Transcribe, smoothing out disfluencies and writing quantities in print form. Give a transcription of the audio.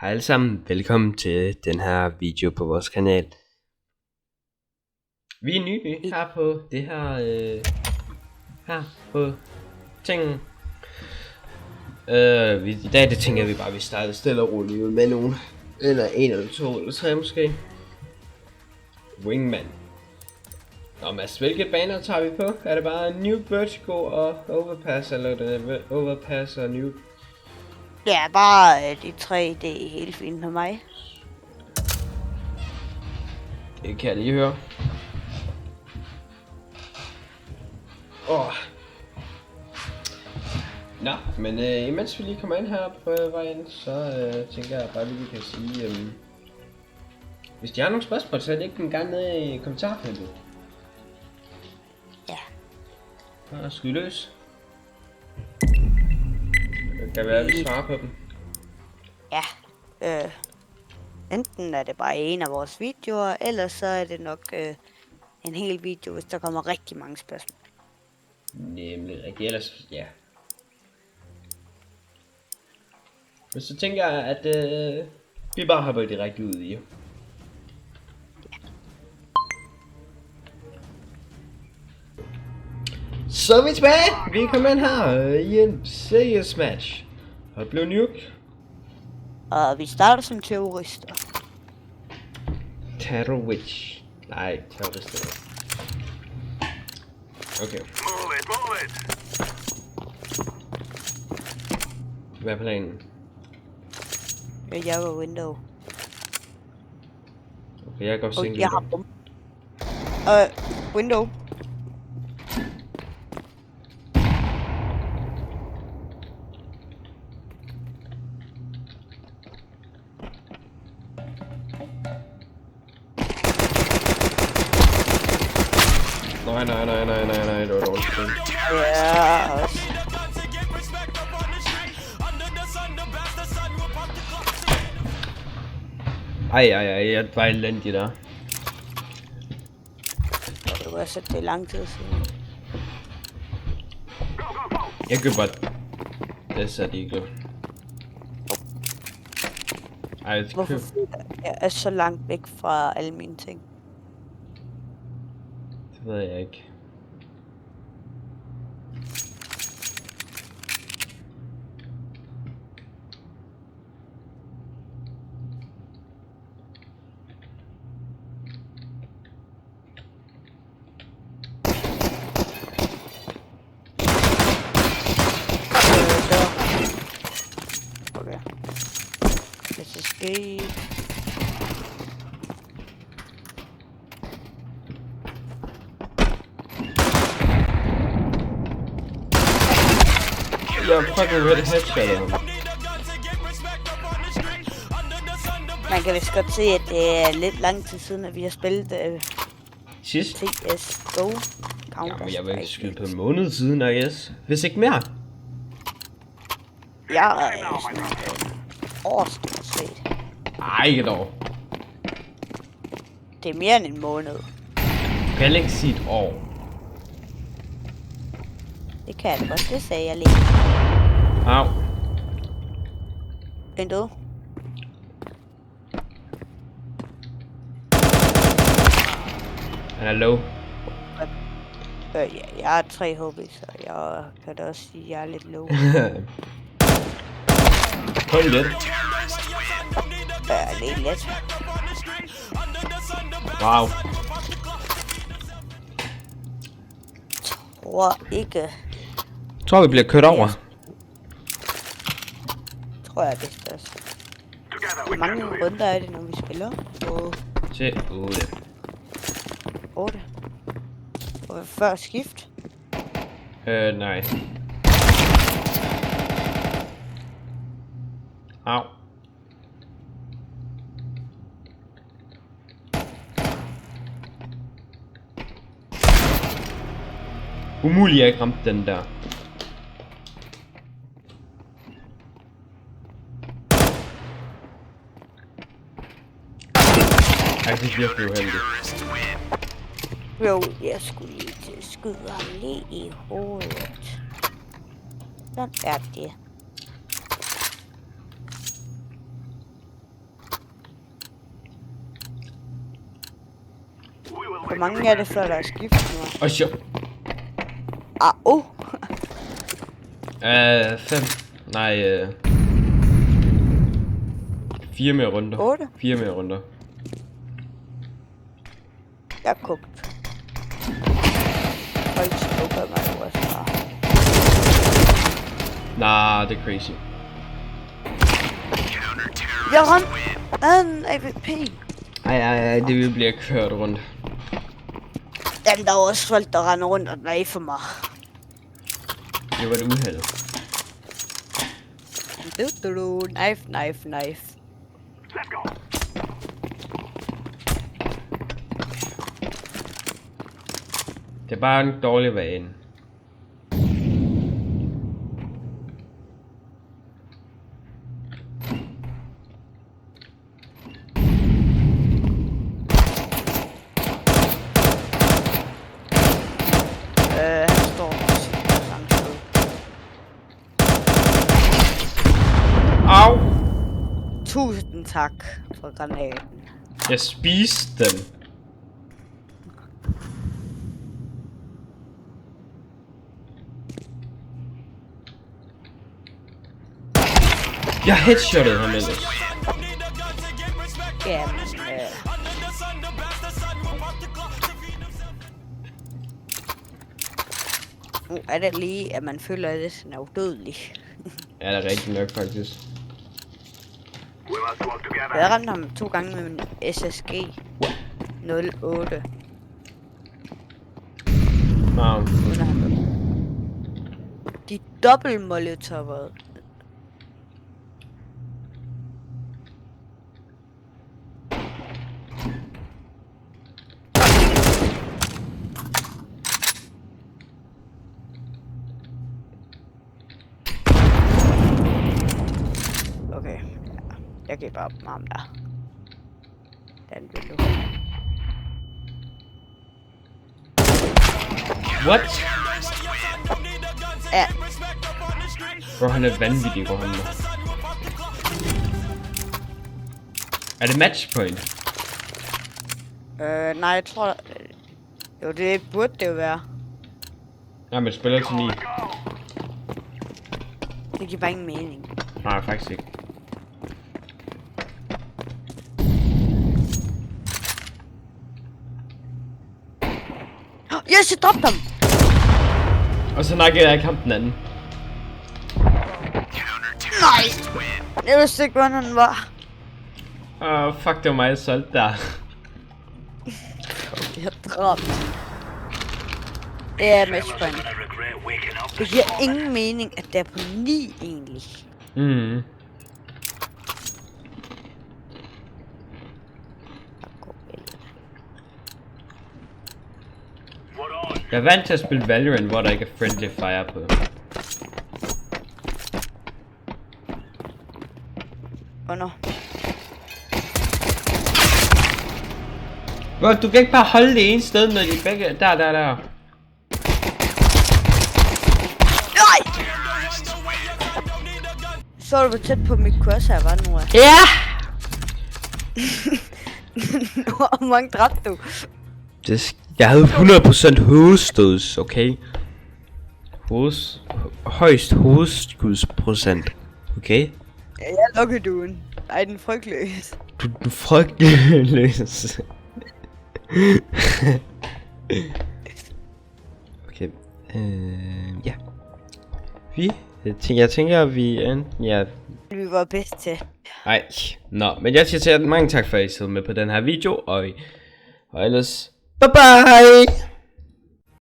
Hej alle sammen, velkommen til den her video på vores kanal. Vi er nye her på det her, her på tingen. I dag det tænker vi bare, at vi starter stille og roligt ud med nogen. Eller en eller to eller tre måske. Wingman. Nå Mads, hvilke baner tager vi på? Er det bare Nuke, Vertigo og Overpass, eller er det Overpass og Nuke? Ja, bare de tre, det er helt fint for mig. Det kan jeg lige høre. Nå, men imens vi lige kommer ind her på vejen, så tænker jeg bare lige, vi kan sige, hvis de har nogle spørgsmål, så læg dem gerne ned i kommentarfeltet. Ja. Og skyd løs. Det kan være, at vi svarer på dem. Ja, enten er det bare en af vores videoer, eller så er det nok en hel video, hvis der kommer rigtig mange spørgsmål. Nemlig rigtig, ellers, ja. Men så tænker jeg, at vi bare hopper direkte ud i. Så er vi tilbage! Vi er kommet ind her i en serious match. Og det blev Nuke. Og vi starter som terrorister. Terrorwitch. Nej, terrorister. Okay. Hvad er planen? Jeg var window. Okay, jeg går single. Jeg har bum. Window. Nej, det var dårligt. Ja, Ej, jeg var elendig der. det var så det lang tid siden. Jeg gør bare det, så de gør. Ej, det Hvorfor jeg er så langt væk fra alle mine ting? Det ved jeg ikke. Okay. Let's escape. Jeg fucking red headshot. Man kan vist godt se, at det er lidt lang tid siden, at vi har spillet Sidst? CSGO. Jamen, jeg vil ikke skyde på en måned siden, I guess. Hvis ikke mere. Jeg er sådan årstid set. Ej, ikke et år. Det er mere end en måned. Du kan ikke sige et år. Det kan jeg da godt, det sagde jeg lige. Au. En død. Han er low. Ja, jeg har 3 HP, så jeg kan da også sige, at jeg er lidt low. Kun lidt. Ja, lidt let. Wow. Tror ikke. Tror vi bliver kørt over. Tror jeg det største. Hvor mange runder er det, når vi spiller? Til 8. 8. Og før skift? Nej. Au. Umuligt, jeg ikke ramte den der. Jeg synes virkelig uheldigt. Jo, jeg skulle lige til at skyde ham lige i hovedet. Sådan er det. Hvor mange er det før der er skift nu? Og så. Ah, 5. Nej, 4 mere runder. 8? 4 mere runder. Jeg er kogt. Folk slukker mig jo også bare. Nah, det er crazy. Jeg ramte en AVP. Ej, det vil blive kørt rundt. Jamen, der er også folk, der render rundt og knifer mig. Det var et uheld. Knife. Det er bare en dårlig vane. Han står på samme sted. Au! 1000 tak for granaten. Jeg spiste den. Jeg headshottede ham ellers. Jamen, nu er det lige, at man føler, at det er udødelig. Ja, det er rigtigt nok faktisk. Jeg ramte ham 2 gange med min SSG 08. Wow. Uden at han døde. De dobbelt molotovede. Okay, jeg giver bare op med ham der. Den vil du. What? Ja, Bro, han er vanvittig på ham. Er det matchpoint? nej, jeg tror... jo, det burde det jo være. Ja, men spiller til 9. Det giver bare ingen mening. Nej, faktisk ikke. Yes, jeg dræbte ham! Og så nakkede jeg kampen anden. Nej! Jeg vidste ikke, hvordan han var. Fuck, det var mig, jeg solgte der. Jeg dræbte. Det er matchpoint. Det giver ingen mening, at det er på 9 egentlig. Mm. Jeg er vant til at spille Valorant, hvor der ikke er friendly fire på. Hvornår? Bro, du kan ikke bare holde det ene sted, når de begge... Der. Nej! Så du hvor tæt på mit crosshair, var nu? Ja! Hvor mange dræbte du? Jeg havde 100% hovedstøds, okay? Højst hovedskudsprocent, okay? Ja, jeg lukker duen. Ej, den er frygtløs. Du er frygtløs. Okay, ja. Jeg tænker, vi enten, ja. Vi var bedst til. Ej, nå, men jeg siger til jer mange tak for, at I så med på den her video, og ellers, bye bye!